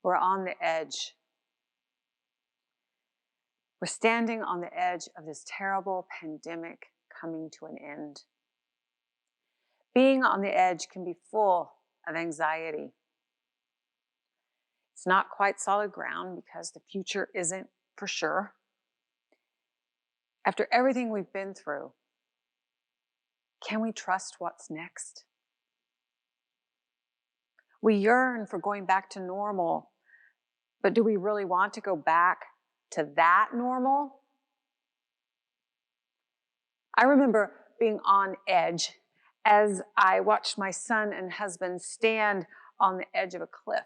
We're on the edge. We're standing on the edge of this terrible pandemic coming to an end. Being on the edge can be full of anxiety. It's not quite solid ground because the future isn't for sure. After everything we've been through, can we trust what's next? We yearn for going back to normal, but do we really want to go back to that normal? I remember being on edge as I watched my son and husband stand on the edge of a cliff,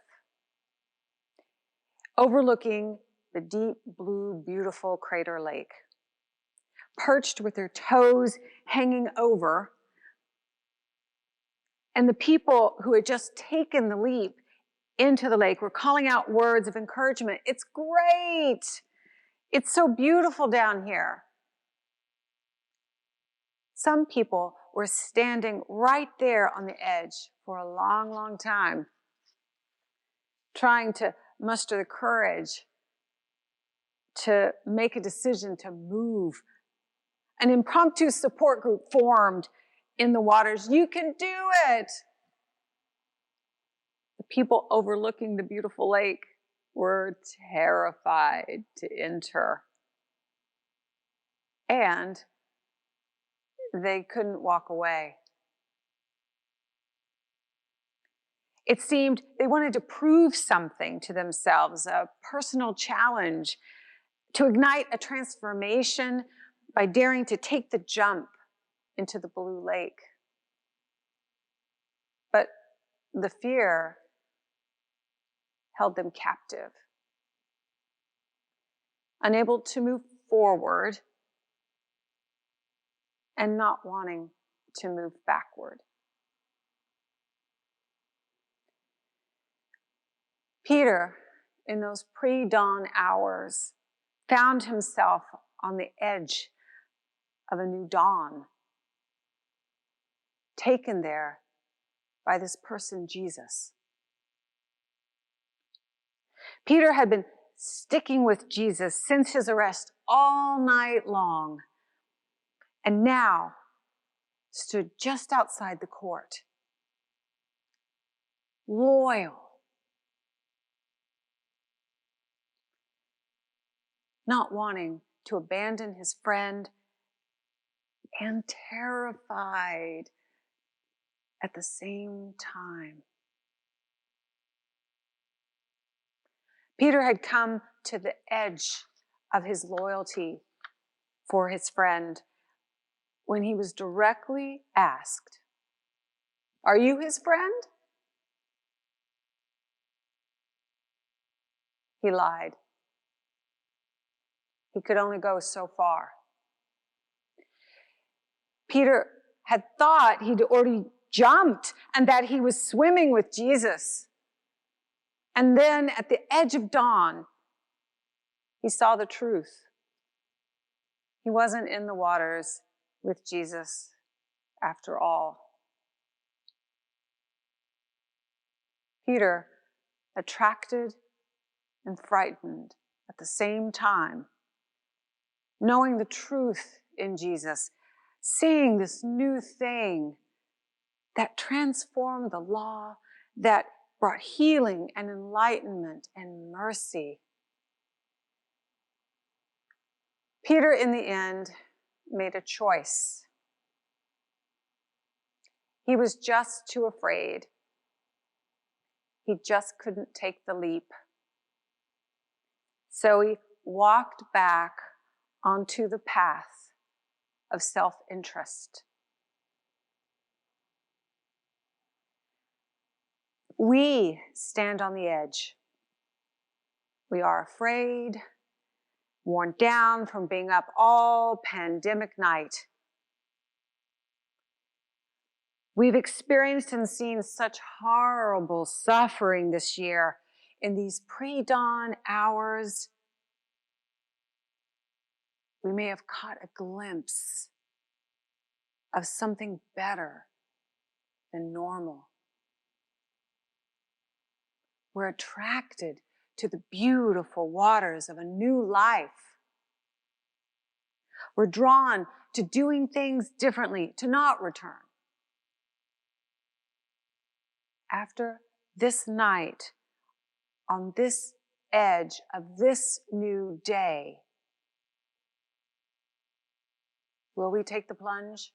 overlooking the deep blue, beautiful Crater Lake, perched with their toes hanging over. And the people who had just taken the leap into the lake were calling out words of encouragement. It's great. It's so beautiful down here. Some people were standing right there on the edge for a long, long time, trying to muster the courage to make a decision to move. An impromptu support group formed in the waters. You can do it. The people overlooking the beautiful lake were terrified to enter. And they couldn't walk away. It seemed they wanted to prove something to themselves, a personal challenge, to ignite a transformation by daring to take the jump into the blue lake. But the fear held them captive, unable to move forward and not wanting to move backward. Peter, in those pre-dawn hours, found himself on the edge of a new dawn, taken there by this person, Jesus. Peter had been sticking with Jesus since his arrest all night long, and now stood just outside the court, loyal, not wanting to abandon his friend, and terrified at the same time. Peter had come to the edge of his loyalty for his friend when he was directly asked, "Are you his friend?" He lied. He could only go so far. Peter had thought he'd already jumped and that he was swimming with Jesus. And then at the edge of dawn, he saw the truth. He wasn't in the waters with Jesus after all. Peter, attracted and frightened at the same time, knowing the truth in Jesus, seeing this new thing that transformed the law, that brought healing and enlightenment and mercy. Peter, in the end, made a choice. He was just too afraid. He just couldn't take the leap. So he walked back onto the path of self-interest. We stand on the edge. We are afraid, worn down from being up all pandemic night. We've experienced and seen such horrible suffering this year in these pre-dawn hours. We may have caught a glimpse of something better than normal. We're attracted to the beautiful waters of a new life. We're drawn to doing things differently, to not return. After this night, on this edge of this new day, will we take the plunge?